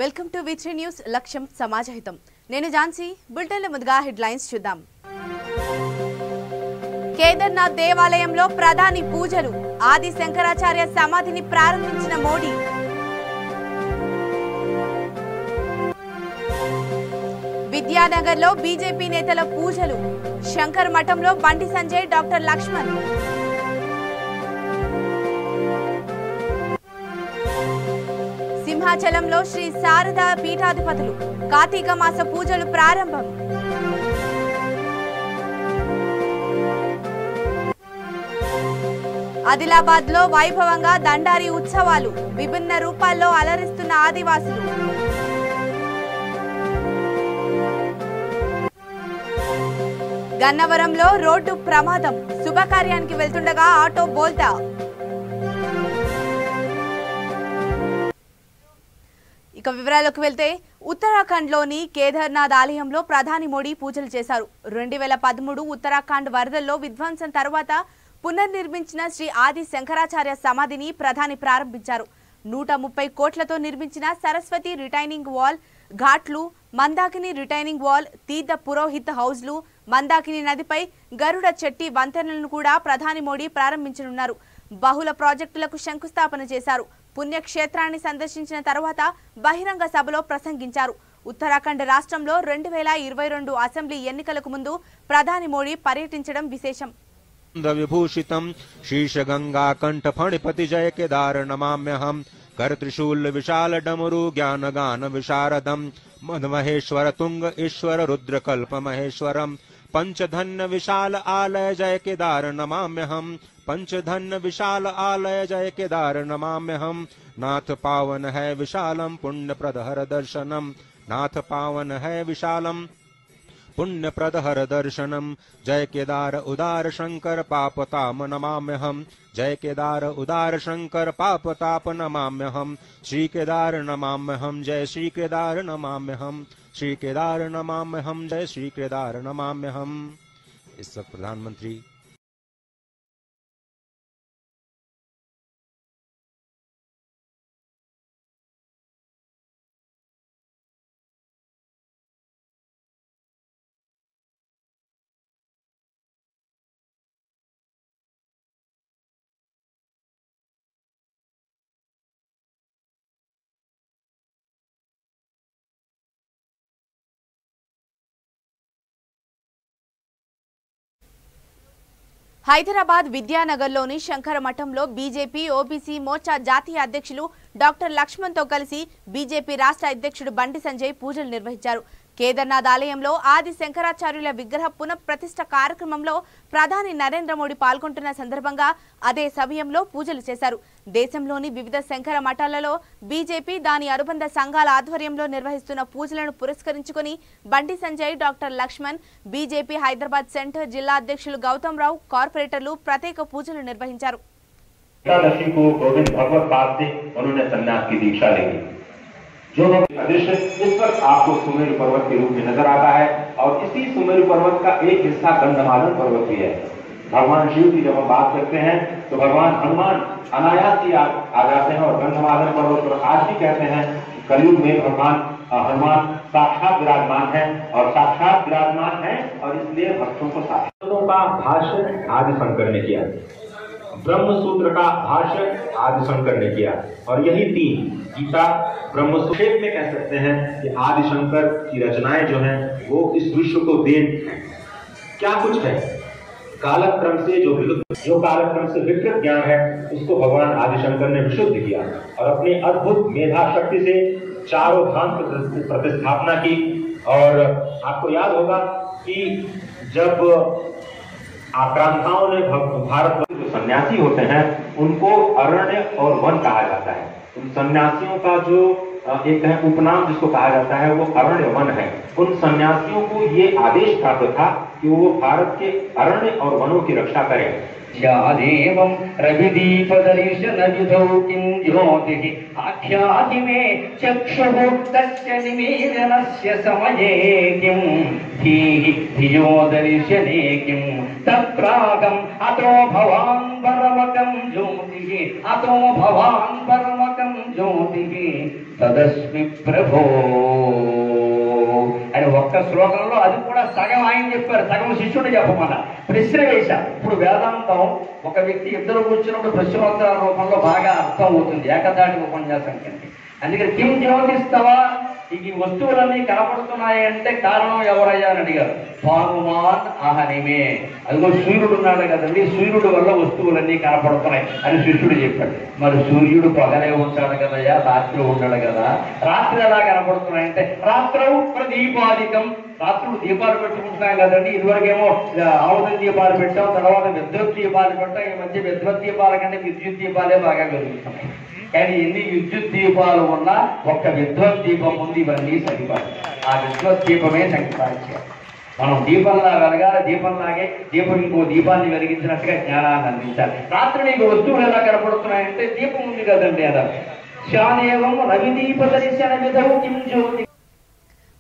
Welcome to V3 news లక్ష్యం సమాజహితం. నేను ఝాన్సీ. బులెటిన్ల ముందుగా హెడ్లైన్స్ చూద్దాం. కేదార్నాథ్ దేవాలయంలో ప్రధాని పూజలు, ఆది శంకరాచార్య సమాధిని ప్రారంభించిన మోడీ. విద్యానగర్లో బీజేపీ నేతల పూజలు, శంకర్ మఠంలో బండి సంజయ్, డాక్టర్ లక్ష్మణ్. సింహాచలంలో శ్రీ శారదా పీఠాధిపతులు, కార్తీక మాస పూజలు ప్రారంభం. ఆదిలాబాద్ లో వైభవంగా దండారి ఉత్సవాలు, విభిన్న రూపాల్లో అలరిస్తున్న ఆదివాసులు. గన్నవరంలో రోడ్డు ప్రమాదం, శుభకార్యానికి వెళ్తుండగా ఆటో బోల్తా. ఇక వివరాలకు వెళ్తే, ఉత్తరాఖండ్లోని కేదార్నాథ్ ఆలయంలో ప్రధాని మోడీ పూజలు చేశారు. 2013 ఉత్తరాఖండ్ వరదల్లో విధ్వంసం తర్వాత పునర్నిర్మించిన శ్రీ ఆది శంకరాచార్య సమాధిని ప్రధాని ప్రారంభించారు. 130 కోట్లతో నిర్మించిన సరస్వతి రిటైనింగ్ వాల్, ఘాట్లు, మందాకిని రిటైనింగ్ వాల్, తీర్థ పురోహిత్ హౌజ్లు, మందాకిని నదిపై గరుడ చెట్టి వంతెనలను కూడా ప్రధాని మోడీ ప్రారంభించనున్నారు. బహుళ ప్రాజెక్టులకు శంకుస్థాపన చేశారు. పుణ్యక్షేత్రాన్ని సందర్శించిన తర్వాత బహిరంగ సభలో ప్రసంగించారు. ఉత్తరాఖండ్ రాష్ట్రంలో 2022 అసెంబ్లీ ఎన్నికలకు ముందు ప్రధాని మోడీ పర్యటించడం విశేషం. విభూషితం శీర్ష గంగా కంఠ ఫణిపతి జయ కేదార నమామ్యహం కర్త్రిశూల్ విశాల డమరు జ్ఞాన గాన విశారదం మధమహేశ్వర తుంగ ఈశ్వర రుద్ర కల్ప మహేశ్వరం पंचधन्य विशाल आलय जय केदार नमाम्यहम पंचधन्य विशाल आलय जय केदार नमाम्यहम नाथ पावन है विशालम पुण्य प्रदहर दर्शनम नाथ पावन है विशालम पुण्य प्रदहर दर्शनम जय केदार उदार शंकर पापताप नमाम्यहम जय केदार उदार शंकर पापताप नमाम्यहम श्री केदार नमाम्यहम जय श्री केदार नमाम्यहम श्री केदार नमाम्यहम जय श्री केदार नमाम्यहम। इस प्रधानमंत्री హైదరాబాద్ విద్యానగర్లోని శంకర మఠంలో బీజేపీ ఓబీసీ మోర్చా జాతీయ అధ్యక్షులు డాక్టర్ లక్ష్మణ్ తో కలిసి బీజేపీ రాష్ట్ర అధ్యక్షుడు బండి సంజయ్ పూజలు నిర్వహించారు. కేదార్నాథ్ ఆలయంలో ఆది శంకరాచార్యుల విగ్రహ పునఃప్రతిష్ఠ కార్యక్రమంలో ప్రధాని నరేంద్ర మోడీ పాల్గొంటున్న సందర్భంగా అదే సమయంలో పూజలు చేశారు. దేశంలోని వివిధ శంకర మఠాలలో బీజేపీ దాని అనుబంధ సంఘాల ఆధ్వర్యంలో నిర్వహిస్తున్న పూజలను పురస్కరించుకుని Bandi Sanjay, doctor Laxman, BJP Hyderabad centre జిల్లా అధ్యక్షులు గౌతమ్ రావు, కార్పొరేటర్లు ప్రత్యేక పూజలు నిర్వహించారు. जो दृश्य इस वक्त आपको सुमेरु पर्वत के रूप में नजर आता है और इसी सुमेरु पर्वत का एक हिस्सा गंधमादन पर्वत भी है। भगवान शिव की जब हम बात करते हैं तो भगवान हनुमान अनायास ही आ जाते हैं और गंधमादन पर्वत पर आज भी कहते हैं कलयुग में भगवान हनुमान साक्षात विराजमान है और साक्षात विराजमान है और इसलिए भक्तों को शास्त्रों का भाष्य आदि शंकर ने किया, ब्रह्म सूत्र का भाष्य आदि शंकर ने किया और यही तीन गीता ब्रह्म सूत्र में कह सकते हैं कि आदि शंकर की रचनाएं जो हैं वो इस विश्व को देन क्या कुछ है। कालक्रम से जो कालक्रम से विकृत ज्ञान है उसको भगवान आदि शंकर ने विशुद्ध किया और अपनी अद्भुत मेधा शक्ति से चारों धाम की प्रतिस्थापना की। और आपको याद होगा कि जब आक्रांताओं ने भारत में जो सन्यासी होते हैं उनको अरण्य और वन कहा जाता है। उन सन्यासियों का जो एक है उपनाम जिसको कहा जाता है वो अरण्य वन है। उन सन्यासियों को ये आदेश प्राप्त था कि वो भारत के अरण्य और वनों की रक्षा करें। देवं रविदीपदर्शन विधौ किं ज्योतिः आख्याति मे चक्षुः तस्य निमीलनस्य समये किं धीः धियो दर्शने किं तत्रागम् अतो भवान् परमकं ज्योतिः अतो भवान् परमकं ज्योतिः తదస్మి ప్రభో అని ఒక్క శ్లోకంలో, అది కూడా సగం ఆయన చెప్పారు, సగం శిష్యుడు చెప్పమన్న. ప్రశ్న వేశారు. ఇప్పుడు వేదాంతం ఒక వ్యక్తి ఇద్దరు కూర్చున్నప్పుడు ప్రశ్నోత్తరాల రూపంలో బాగా అర్థం అవుతుంది ఏకదాటి ఉపన్యాసం కంటే. అందుకని కిం జ్యోతిస్తవా, ఈ వస్తువులన్నీ కనపడుతున్నాయి అంటే కారణం ఎవరయ్యా అని అడిగారు. పానుమాన్ అహనిమే, అదిగో సూర్యుడు ఉన్నాడు కదండి, సూర్యుడు వల్ల వస్తువులన్నీ కనపడుతున్నాయి అని శిష్యుడు చెప్పాడు. మరి సూర్యుడు పగలే ఉంటాడు కదయ్యా, రాత్రి ఉంటాడు కదా, రాత్రి ఎలా కనపడుతున్నాయంటే రాత్రవు ప్రదీపాధికం, రాత్రులు దీపాలు పెట్టుకుంటున్నాం కదండి. ఇదివరకేమో ఆవుదం దీపాలు పెట్టాం, తర్వాత విద్యుత్ దీపాలు పెట్టాం. ఈ మధ్య విద్యుత్ దీపాల కంటే విద్యుత్ దీపాలే బాగా వెలుగుతున్నాయి. కానీ ఎన్ని విద్యుత్ దీపాలు ఉన్నా ఒక్క విద్వత్ దీపం ఉంది, ఇవన్నీ సరిపాలి. ఆ విద్వత్ దీపమే సంపాదించాలి. మనం దీపంలా వెలగాలి, దీపంలాగే దీపం ఇంకో దీపాన్ని వెలిగించినట్టుగా జ్ఞానాన్ని అందించాలి. రాత్రి నీకు వస్తువులు ఎలా కనపడుతున్నాయంటే దీపం ఉంది కదండి అలా. శానేవం రవిదీప దర్శన విధవు కిం జ్యోతి.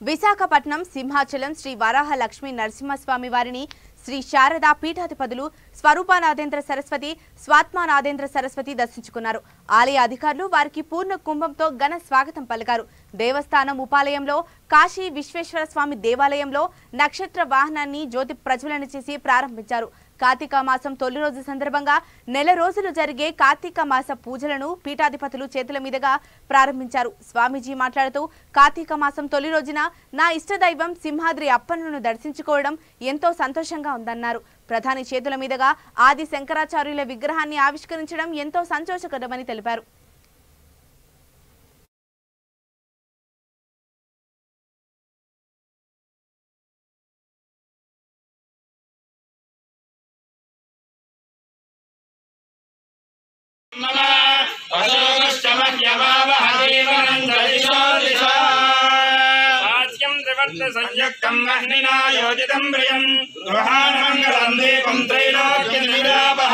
విశాఖపట్నం సింహాచలం శ్రీ వరాహ లక్ష్మీ నరసింహస్వామి వారిని శ్రీ శారదా పీఠాధిపతులు స్వరూపానాథేంద్ర సరస్వతి, స్వాత్మానాథేంద్ర సరస్వతి దర్శించుకున్నారు. ఆలయ అధికారులు వారికి పూర్ణ కుంభంతో ఘన స్వాగతం పలికారు. దేవస్థానం ఉపాలయంలో కాశీ విశ్వేశ్వర స్వామి దేవాలయంలో నక్షత్ర వాహనాన్ని జ్యోతి ప్రజ్వలన చేసి ప్రారంభించారు. కార్తీక మాసం తొలి రోజు సందర్భంగా నెల రోజులు జరిగే కార్తీక మాస పూజలను పీఠాధిపతులు చేతుల మీదుగా ప్రారంభించారు. స్వామీజీ మాట్లాడుతూ, కార్తీక మాసం తొలి రోజున నా ఇష్టదైవం సింహాద్రి అప్పన్నను దర్శించుకోవడం ఎంతో సంతోషంగా ఉందన్నారు. ప్రధాని చేతుల మీదుగా ఆది శంకరాచార్యుల విగ్రహాన్ని ఆవిష్కరించడం ఎంతో సంతోషకరమని తెలిపారు. సంయుక్తం అగ్నినా యోజితం ప్రియం గృహాణమంగళం దీపం త్రైలోక్య నిరాపః.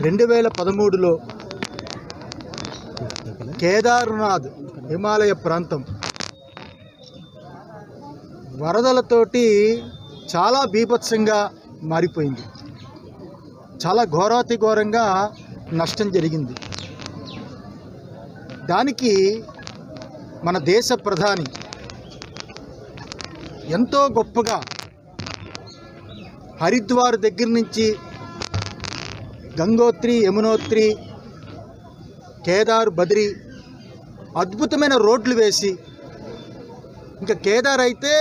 రెండు 2013లో కేదార్నాథ్ హిమాలయ ప్రాంతం వరదలతోటి చాలా బీభత్సంగా మారిపోయింది. చాలా ఘోరాతి ఘోరంగా నష్టం జరిగింది. దానికి మన దేశ ప్రధాని ఎంతో గొప్పగా హరిద్వార్ దగ్గర నుంచి గంగోత్రి, యమునోత్రి, కేదార్, బద్రి అద్భుతమైన రోడ్లు వేసి, ఇంకా కేదార్ అయితే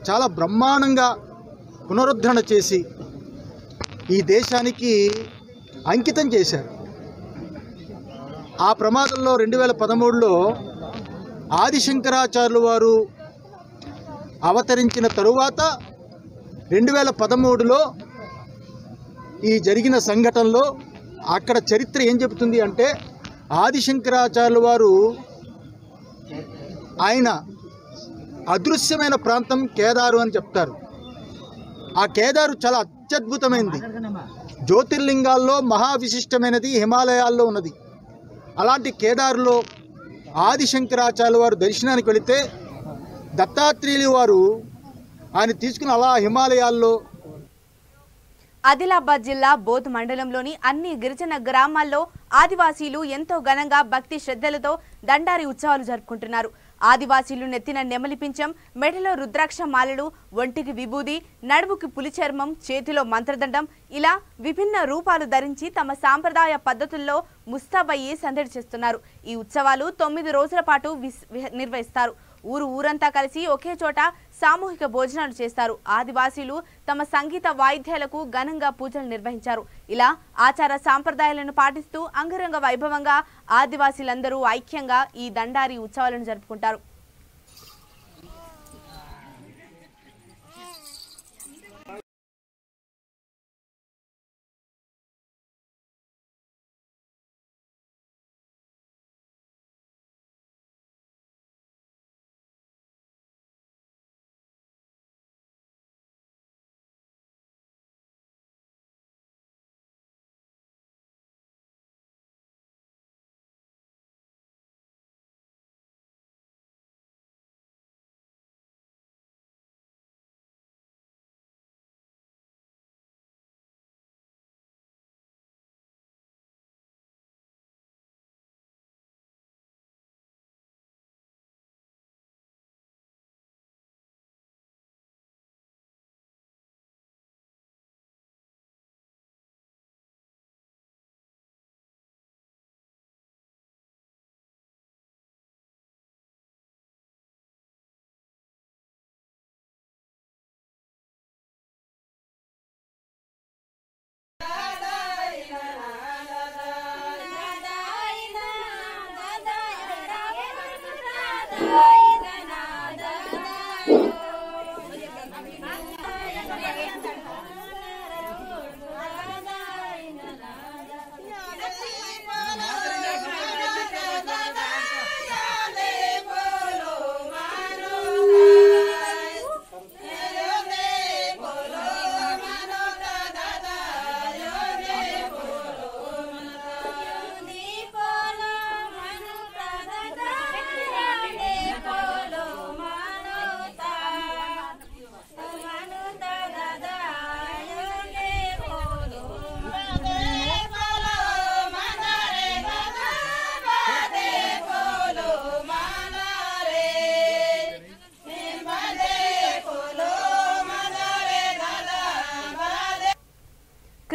చాలా బ్రహ్మాండంగా పునరుద్ధరణ చేసి ఈ దేశానికి అంకితం చేశారు. ఆ ప్రమాదంలో 2013లో ఆదిశంకరాచార్యులు వారు అవతరించిన తరువాత 2013లో ఈ జరిగిన సంఘటనలో అక్కడ చరిత్ర ఏం చెబుతుంది అంటే, ఆదిశంకరాచార్యుల వారు ఆయన అదృశ్యమైన ప్రాంతం కేదారు అని చెప్తారు. ఆ కేదారు చాలా అత్యద్భుతమైనది, జ్యోతిర్లింగాల్లో మహావిశిష్టమైనది, హిమాలయాల్లో ఉన్నది. అలాంటి కేదారులో ఆదిశంకరాచార్యుల వారు దర్శనానికి వెళితే దత్తాత్రేయులు వారు ఆయన తీసుకుని అలా హిమాలయాల్లో. ఆదిలాబాద్ జిల్లా బోధ్ మండలంలోని అన్ని గిరిజన గ్రామాల్లో ఆదివాసీలు ఎంతో ఘనంగా భక్తి శ్రద్ధలతో దండారి ఉత్సవాలు జరుపుకుంటున్నారు. ఆదివాసీలు నెత్తిన నెమలి పించం, మెడలో రుద్రాక్ష మాలలు, ఒంటికి విభూది, నడుముకి పులి చర్మం, చేతిలో మంత్రదండం ఇలా విభిన్న రూపాలు ధరించి తమ సాంప్రదాయ పద్ధతుల్లో ముస్తాబయ్యి సందడి చేస్తున్నారు. ఈ ఉత్సవాలు 9 రోజుల పాటు నిర్వహిస్తారు. ఊరంతా కలిసి ఒకే చోట సామూహిక భోజనాలు చేస్తారు. ఆదివాసీలు తమ సంగీత వాయిద్యాలకు ఘనంగా పూజలు నిర్వహించారు. ఇలా ఆచార సాంప్రదాయాలను పాటిస్తూ అంగరంగ వైభవంగా ఆదివాసీలందరూ ఐక్యంగా ఈ దండారి ఉత్సవాలను జరుపుకుంటారు.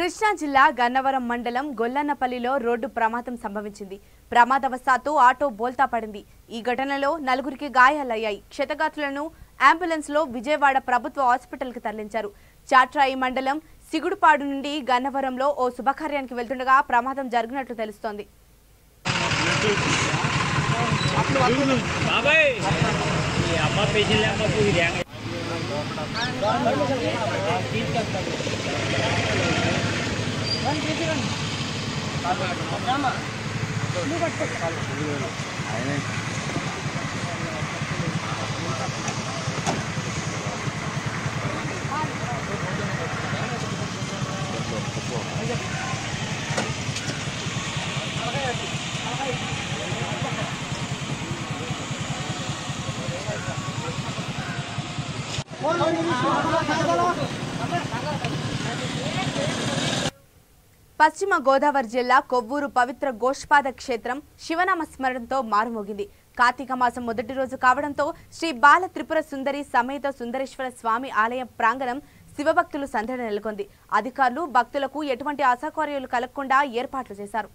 కృష్ణా జిల్లా గన్నవరం మండలం గొల్లన్నపల్లిలో రోడ్డు ప్రమాదం సంభవించింది. ప్రమాదవశాత్తు ఆటో బోల్తా పడింది. ఈ ఘటనలో 4గురికి గాయాలయ్యాయి. క్షతగాత్రులను అంబులెన్స్లో విజయవాడ ప్రభుత్వ హాస్పిటల్కి తరలించారు. చాట్రాయి మండలం సిగుడుపాడు నుండి గన్నవరంలో ఓ శుభకార్యానికి వెళ్తుండగా ప్రమాదం జరిగినట్లు తెలుస్తోంది. పశ్చిమ గోదావరి జిల్లా కొవ్వూరు పవిత్ర గోష్పాద క్షేత్రం శివనామ స్మరణతో మారుమోగింది. కార్తీక మాసం మొదటి రోజు కావడంతో శ్రీ బాల త్రిపుర సుందరి సమేత సుందరేశ్వర స్వామి ఆలయ ప్రాంగణం శివభక్తులు సందడి నెలకొంది. అధికారులు భక్తులకు ఎటువంటి అసౌకర్యాలు కలగకుండా ఏర్పాట్లు చేశారు.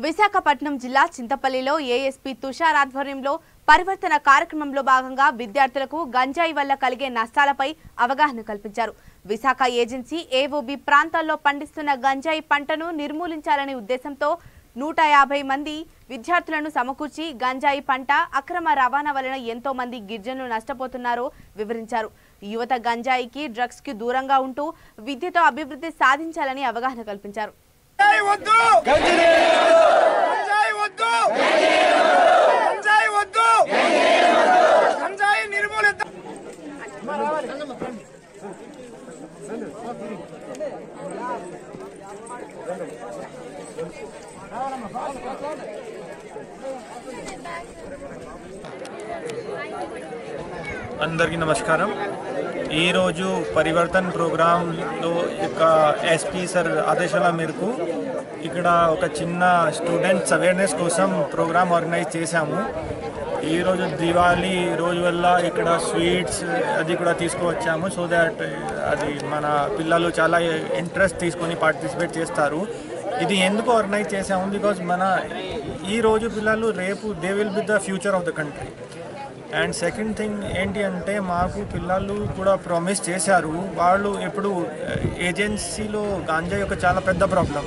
విశాఖపట్నం జిల్లా చింతపల్లిలో ఏఎస్పీ తుషార్ ఆధ్వర్యంలో పరివర్తన కార్యక్రమంలో భాగంగా విద్యార్థులకు గంజాయి వల్ల కలిగే నష్టాలపై అవగాహన కల్పించారు. విశాఖ ఏజెన్సీ ఏఓబి ప్రాంతాల్లో పండిస్తున్న గంజాయి పంటను నిర్మూలించాలనే ఉద్దేశంతో 150 మంది విద్యార్థులను సమకూర్చి గంజాయి పంట అక్రమ రవాణా వలన ఎంతో మంది గిరిజనులు నష్టపోతున్నారో వివరించారు. యువత గంజాయికి డ్రగ్స్ కి దూరంగా ఉంటూ విద్యతో అభివృద్ధి సాధించాలని అవగాహన కల్పించారు. అందరికీ నమస్కారం. ఈరోజు పరివర్తన్ ప్రోగ్రాంలో ఎస్పీ సార్ ఆదేశాల మేరకు ఇక్కడ ఒక చిన్న స్టూడెంట్స్ అవేర్నెస్ కోసం ప్రోగ్రామ్ ఆర్గనైజ్ చేశాము. ఈరోజు దివాళీ రోజు వల్ల ఇక్కడ స్వీట్స్ అది కూడా తీసుకువచ్చాము. సో దాట్ అది మన పిల్లలు చాలా ఇంట్రెస్ట్ తీసుకొని పార్టిసిపేట్ చేస్తారు. ఇది ఎందుకు ఆర్గనైజ్ చేసాము? బికాజ్ మన ఈరోజు పిల్లలు రేపు they will be the future of the country. And second thing ఏంటి అంటే మాకు పిల్లలు కూడా ప్రామిస్ చేశారు, వాళ్ళు ఎప్పుడు ఏజెన్సీలో గాంజా యొక్క చాలా పెద్ద ప్రాబ్లం.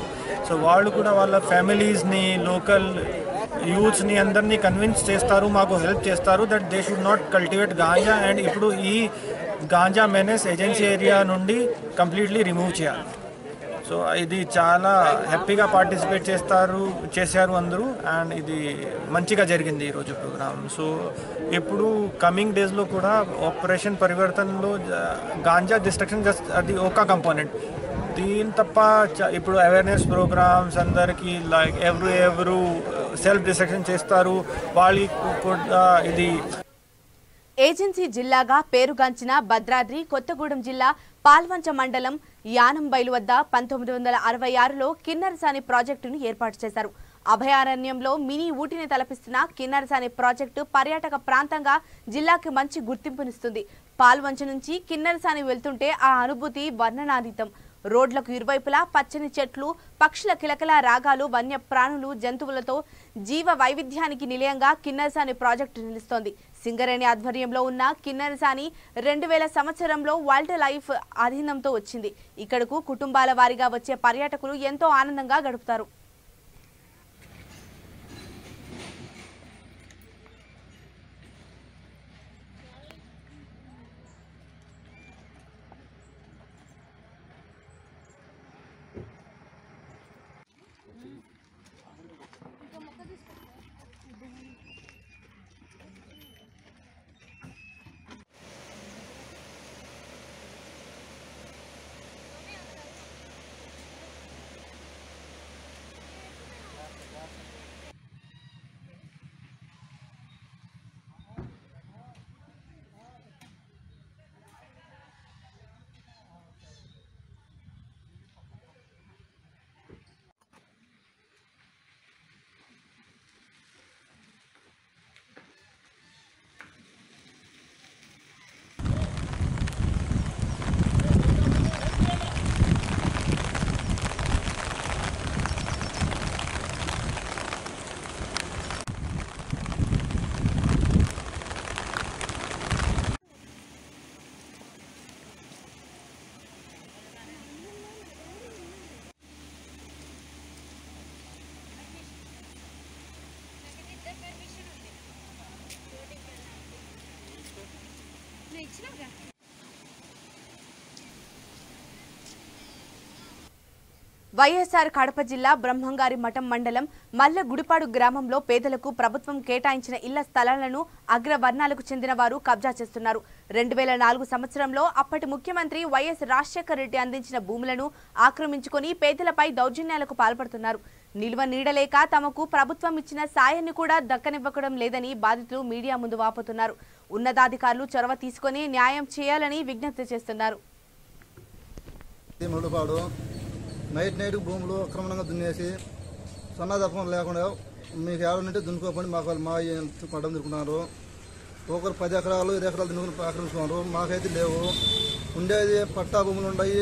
సో వాళ్ళు కూడా వాళ్ళ ఫ్యామిలీస్ని, లోకల్ యూత్స్ని అందరినీ కన్విన్స్ చేస్తారు, మాకు హెల్ప్ చేస్తారు that they should not cultivate ganja. And ఇప్పుడు ఈ గాంజా మెనేస్ ఏజెన్సీ ఏరియా నుండి కంప్లీట్లీ రిమూవ్ చేయాలి. సో ఇది చాలా హ్యాపీగా పార్టిసిపేట్ చేశారు అందరూ. అండ్ ఇది మంచిగా జరిగింది ఈరోజు ప్రోగ్రామ్. సో ఇప్పుడు కమింగ్ డేస్లో కూడా ఆపరేషన్ పరివర్తనలో గాంజా డిస్ట్రక్షన్ జస్ట్ అది ఒక కంపోనెంట్. దీని తప్ప ఇప్పుడు అవేర్నెస్ ప్రోగ్రామ్స్ అందరికీ లైక్ ఎవరు సెల్ఫ్ డిస్ట్రక్షన్ చేస్తారు వాళ్ళకి కూడా ఇది. ఏజెన్సీ జిల్లాగా పేరుగాంచిన భద్రాద్రి కొత్తగూడెం జిల్లా పాల్వంచ మండలం యానంబైలు వద్ద 1966లో కిన్నెరసాని ప్రాజెక్టును ఏర్పాటు చేశారు. అభయారణ్యంలో మినీ ఊటీని తలపిస్తున్న కిన్నెరసాని ప్రాజెక్టు పర్యాటక ప్రాంతంగా జిల్లాకి మంచి గుర్తింపునిస్తుంది. పాల్వంచ నుంచి కిన్నెరసాని వెళ్తుంటే ఆ అనుభూతి వర్ణనాతీతం. రోడ్లకు ఇరువైపులా పచ్చని చెట్లు, పక్షుల కిలకల రాగాలు, వన్య ప్రాణులు, జంతువులతో జీవ వైవిధ్యానికి నిలయంగా కిన్నెరసాని ప్రాజెక్టు నిలుస్తోంది. సింగరేణి ఆధ్వర్యంలో ఉన్న కిన్నెరసాని 2000 సంవత్సరంలో వైల్డ్ లైఫ్ అధీనంతో వచ్చింది. ఇక్కడకు కుటుంబాల వారీగా వచ్చే పర్యాటకులు ఎంతో ఆనందంగా గడుపుతారు. వైఎస్ఆర్ కడప జిల్లా బ్రహ్మంగారి మఠం మండలం మల్లెగుడిపాడు గ్రామంలో పేదలకు ప్రభుత్వం కేటాయించిన ఇళ్ల స్థలాలను అగ్రవర్ణాలకు చెందిన వారు కబ్జా చేస్తున్నారు. 2004 సంవత్సరంలో అప్పటి ముఖ్యమంత్రి వైఎస్ రాజశేఖర్ రెడ్డి అందించిన భూములను ఆక్రమించుకొని పేదలపై దౌర్జన్యాలకు పాల్పడుతున్నారు. నిల్వ నీడలేక తమకు ప్రభుత్వం ఇచ్చిన సాయాన్ని కూడా దక్కనివ్వడం లేదని బాధితులు మీడియా ముందు వాపోతున్నారు. ఉన్నతాధికారులు చొరవ తీసుకొని న్యాయం చేయాలని విజ్ఞప్తి చేస్తున్నారు. నైట్ భూములు అక్రమంగా దున్నేసి సన్నదప్పం లేకుండా మీకు ఎవరంటే దున్నుకోపండి మాకు మా పడ్డం దున్నుకున్నారు. ఒకరు 10 ఎకరాలు 20 ఎకరాలు దున్నుకుని ఆక్రమించుకున్నారు. మాకైతే లేవు. ఉండేది పట్టా భూములు ఉన్నాయి,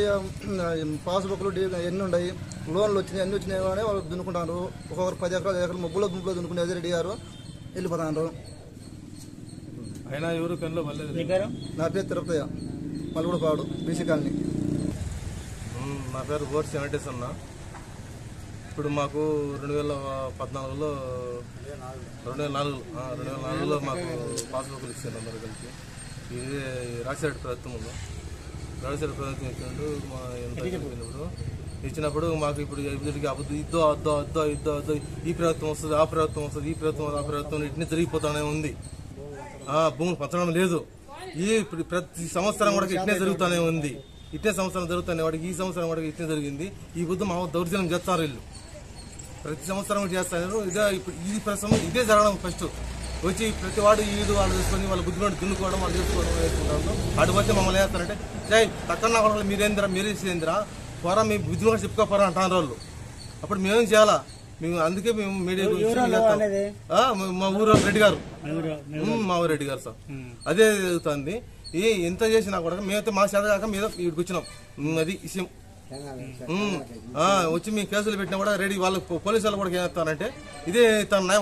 పాస్బుక్లు ఎన్ని ఉన్నాయి, లోన్లు వచ్చినాయి, అన్ని వచ్చినాయి కానీ వాళ్ళు దున్నుకుంటారు. ఒక్కొక్కరు 10 ఎకరాలు 20 ఎకరాలు ముగ్గులో గుంపులో దున్నుకునేది రెడ్డి గారు వెళ్ళిపోతున్నారు. అయినా ఎవరు కళ్ళు నా పేరు తిరుపతయ్య, మల్లెగుడిపాడు, బీసీ కాలనీ. నా పేరు బోర్స్ వెంకటేశ్వర. ఇప్పుడు మాకు 2014లో 2004లో మాకు పాస్బుక్లు ఇచ్చారు అందరూ కలిసి. ఇది రాజశేఖర ప్రభుత్వంలో ఇచ్చినప్పుడు మా ఇచ్చినప్పుడు మాకు ఇప్పుడు ఇద్దో ఈ ప్రభుత్వం వస్తుంది, ఆ ప్రభుత్వం వస్తుంది, ఈ ప్రభుత్వం ఇట్ని జరిగిపోతానే ఉంది. భూములు పంచడం లేదు. ప్రతి సంవత్సరం కూడా ఇట్నే జరుగుతూనే ఉంది. ఇట్టే సంవత్సరం జరుగుతానే వాడికి ఈ సంవత్సరం వాడికి ఇట్నే జరిగింది. ఈ బుద్ధి మా దౌర్జన్యం చేస్తారు వీళ్ళు. ప్రతి సంవత్సరం చేస్తారు. ఇదే జరగడం ఫస్ట్ వచ్చి ప్రతి వాడు ఈడు వాళ్ళు తీసుకొని వాళ్ళ బుద్ధి దున్నుకోవడం వాళ్ళు చేసుకోవడం వేసుకుంటారు. అటు వచ్చి మమ్మల్ని వేస్తారంటే తక్కువ వాళ్ళు మీరేందిరా మీరేందిరా పోరా మీ బుద్ధి కూడా చెప్పుకోపోరా అంటారు వాళ్ళు. అప్పుడు మేమేం చేయాలా? మేము అందుకే మేము మీడియా మా ఊరు రెడ్డి గారు, మా ఊరు రెడ్డి గారు సార్ అదే జరుగుతుంది. ఎంత చేసినా కూడా మేమైతే మా చేత కాక మీద ఇక్కడికి వచ్చినాం. అది విషయం. వచ్చి మేము కేసులు పెట్టినా కూడా రెడీ వాళ్ళు పోలీసు వాళ్ళు కూడా ఏం చెప్తారంటే ఇదే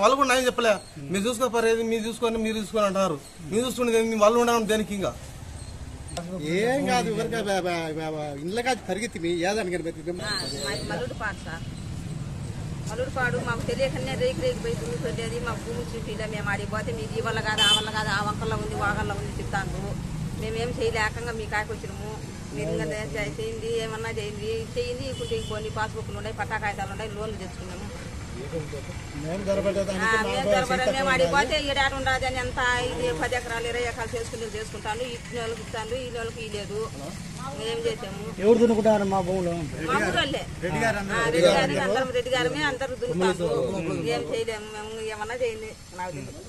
వాళ్ళు కూడా న్యాయం చెప్పలే, మీరు చూసుకోపోయేది మీరు చూసుకొని అంటారు. మీరు చూసుకునేది వాళ్ళు ఉండడం దేనికి ఇంకా ఏం కాదు ఇళ్ళకి అది పరిగెత్తి ఏదానికి మలుడుపాడు మాకు తెలియకనే రేకి పోయి దున్నుకునేది మా భూమి చూపిలే. మేము ఆడిపోతే మీకు ఈ వల్ల కాదు ఆ వల్ల కాదు ఆ వంకల్లో ఉంది వాగల్లో ఉంది చెప్తాను. మేమేం చేయలేకంగా మీ కాయకు వచ్చినాము. మీరు ఇంకా చేయింది ఏమన్నా చేయింది ఇప్పుడు కొన్ని పాస్బుక్లు ఉన్నాయి, పట్టా కాగితాలు ఉన్నాయి, లోన్లు తెచ్చుకున్నాము. మేము ఆడిపోతే ఈడాట ఉండదు అని ఎంత ఇది 10 ఎకరాలు 20 ఎకరాలు చేసుకుంటాను. ఇచ్చిన వాళ్ళకి ఇస్తాను, ఈ వాళ్ళకి లేదు. ఏం చేసాము ఎవరు దున్నుకుంటారు మా భూములు? మా ఊళ్ళే రెడ్డి గారమే అందరూ దున్నుతాము. ఏం చేయలేము మేము, ఏమన్నా చేయండి నాకు తెలియదు.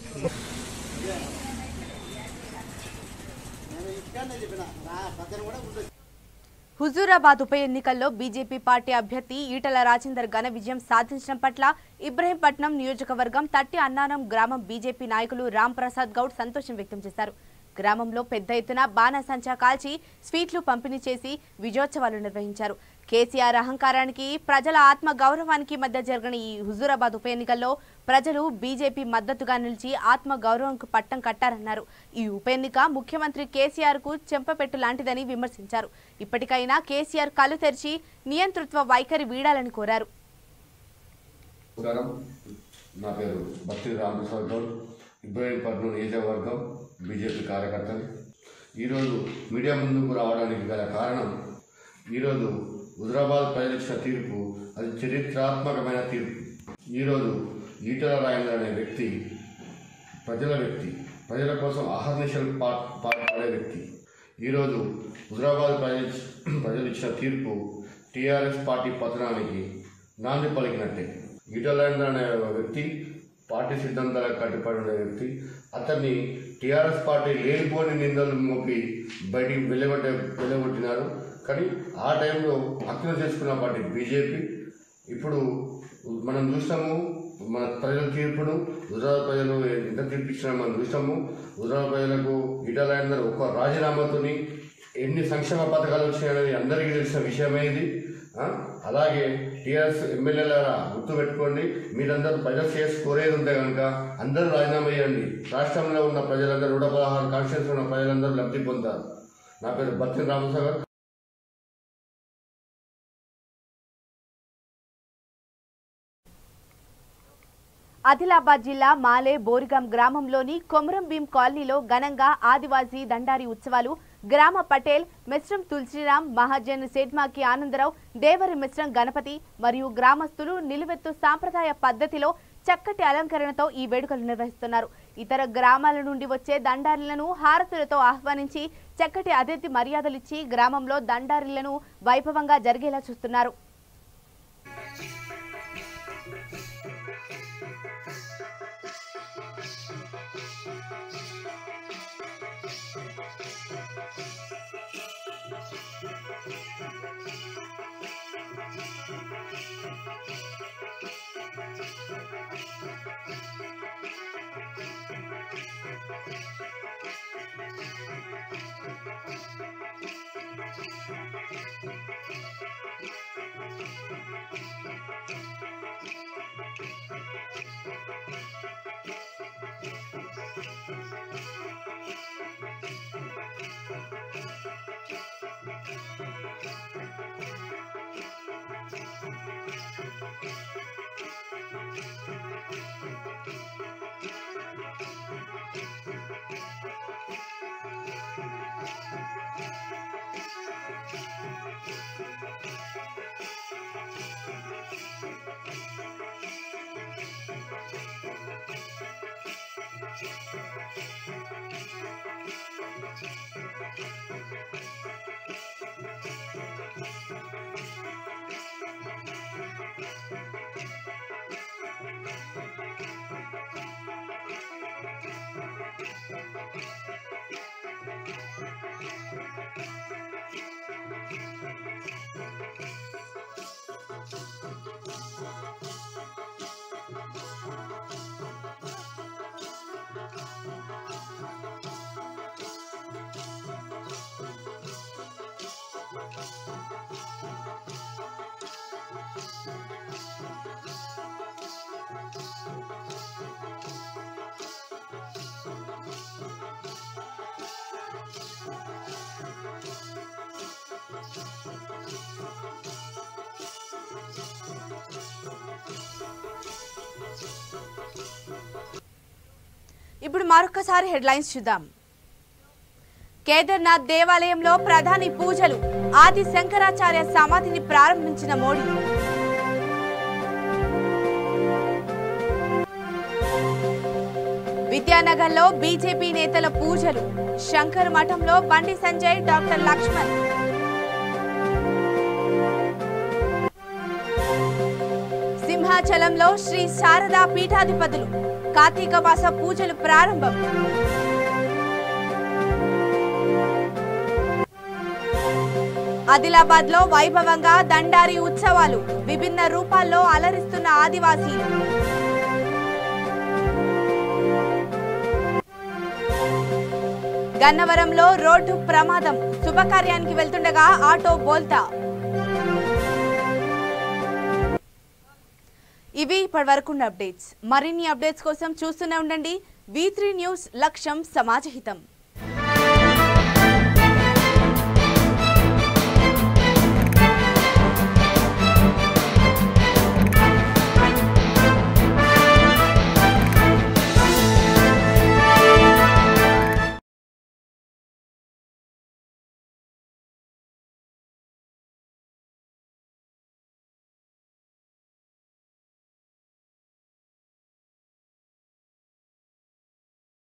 హుజూరాబాద్ ఉప ఎన్నికల్లో బీజేపీ పార్టీ అభ్యర్థి ఈటల రాజేందర్ ఘన విజయం సాధించడం పట్ల ఇబ్రహీంపట్నం నియోజకవర్గం తట్టి అన్నారం గ్రామం బీజేపీ నాయకులు రామ్ ప్రసాద్ గౌడ్ సంతోషం వ్యక్తం చేశారు. గ్రామంలో పెద్ద ఎత్తున బాణసంచా కాల్చి స్వీట్లు పంపిణీ చేసి విజయోత్సవాలు నిర్వహించారు. కేసీఆర్ అహంకారానికి ప్రజల ఆత్మ గౌరవానికి మధ్య జరిగిన ఈ హుజూరాబాద్ ఉప ఎన్నికల్లో ప్రజలు బీజేపీ మద్దతుగా నిలిచి ఆత్మ గౌరవంకు పట్టం కట్టారన్నారు. ఈ ఉప ఎన్నిక ముఖ్యమంత్రి కేసీఆర్ కు చెంపపెట్టు లాంటిదని విమర్శించారు. ఇప్పటికైనా కేసీఆర్ కళ్ళు తెరిచి నియంతృత్వ వైఖరి వీడాలని కోరారు. నా పేరు బత్తి రామప్రసాద్ గౌడ్, ఇబ్రహీంపట్నం నియోజకవర్గం బీజేపీ కార్యకర్తలు. ఈరోజు మీడియా ముందుకు రావడానికి గల కారణం, ఈరోజు హుజూరాబాద్ ప్రజలు ఇచ్చిన తీర్పు అది చరిత్రాత్మకమైన తీర్పు. ఈరోజు ఈటల రాజేందర్ అనే వ్యక్తి ప్రజల కోసం అహర్నిశలు పాటుపడే వ్యక్తి. ఈరోజు హుజూరాబాద్ ప్రజలు ఇచ్చిన తీర్పు టీఆర్ఎస్ పార్టీ పతనానికి నాంది పలికినట్టే. ఈటల రాజేందర్ అనే వ్యక్తి పార్టీ సిద్ధాంతాలకు కట్టుబడి ఉండే వ్యక్తి. అతన్ని టీఆర్ఎస్ పార్టీ లేనిపోని నిందలు మోపి బయటికి వెళ్ళగొట్టినారు. కానీ ఆ టైంలో అక్రమం చేసుకున్న పార్టీ బీజేపీ. ఇప్పుడు మనం చూస్తాము మన ప్రజల తీర్పును, హుజూరాబాద్ ప్రజలు ఎంత తీర్పిచ్చినా మనం చూస్తాము. హుజూరాబాద్ ప్రజలకు ఈటల రాజేందర్ ఒక రాజీనామాతోని ఎన్ని సంక్షేమ పథకాలు వచ్చాయనేది అందరికీ తెలిసిన విషయమే ఇది. అలాగే టీఆర్ఎస్ ఎమ్మెల్యేల గుర్తుపెట్టుకోండి, మీరందరూ ప్రజలు కోరేది ఉంటే కనుక అందరూ రాజీనామా చేయండి. రాష్ట్రంలో ఉన్న ప్రజలందరూ 116 కాన్స్టిట్యూన్స్ ఉన్న ప్రజలందరూ లబ్ధి పొందారు. నా పేరు బత్తి రామసాగర్. ఆదిలాబాద్ జిల్లా మాలే బోరిగాం గ్రామంలోని కొమరంభీం కాలనీలో ఘనంగా ఆదివాసీ దండారి ఉత్సవాలు గ్రామ పటేల్ మిశ్రం తులసిరామ్ మహాజన్ సేట్మాకి ఆనందరావు దేవరి మిశ్రం గణపతి మరియు గ్రామస్తులు నిలువెత్తు సాంప్రదాయ పద్ధతిలో చక్కటి అలంకరణతో ఈ వేడుకలు నిర్వహిస్తున్నారు. ఇతర గ్రామాల నుండి వచ్చే దండారులను హారతులతో ఆహ్వానించి చక్కటి అతిథి మర్యాదలిచ్చి గ్రామంలో దండారులను వైభవంగా జరిగేలా చూస్తున్నారు. ఇప్పుడు మరొకసారి హెడ్లైన్స్ చూద్దాం. కేదార్నాథ్ దేవాలయంలో ప్రధాని పూజలు, ఆది శంకరాచార్య సమాధిని ప్రారంభించిన మోడీ. విద్యానగర్లో బీజేపీ నేతల పూజలు, శంకర్ మఠంలో బండి సంజయ్, డాక్టర్ లక్ష్మణ్. సింహాచలంలో శ్రీ శారదా పీఠాధిపతులు, కార్తీక మాస పూజలు ప్రారంభం. ఆదిలాబాద్ లో వైభవంగా దండారి ఉత్సవాలు, విభిన్న రూపాల్లో అలరిస్తున్న ఆదివాసీలు. గన్నవరంలో రోడ్డు ప్రమాదం, శుభకార్యానికి వెళ్తుండగా ఆటో బోల్తా. ఇవి ఇప్పటివరకున్న అప్డేట్స్. మరిన్ని అప్డేట్స్ కోసం చూస్తూనే ఉండండి V3 న్యూస్, లక్ష్యం సమాజహితం.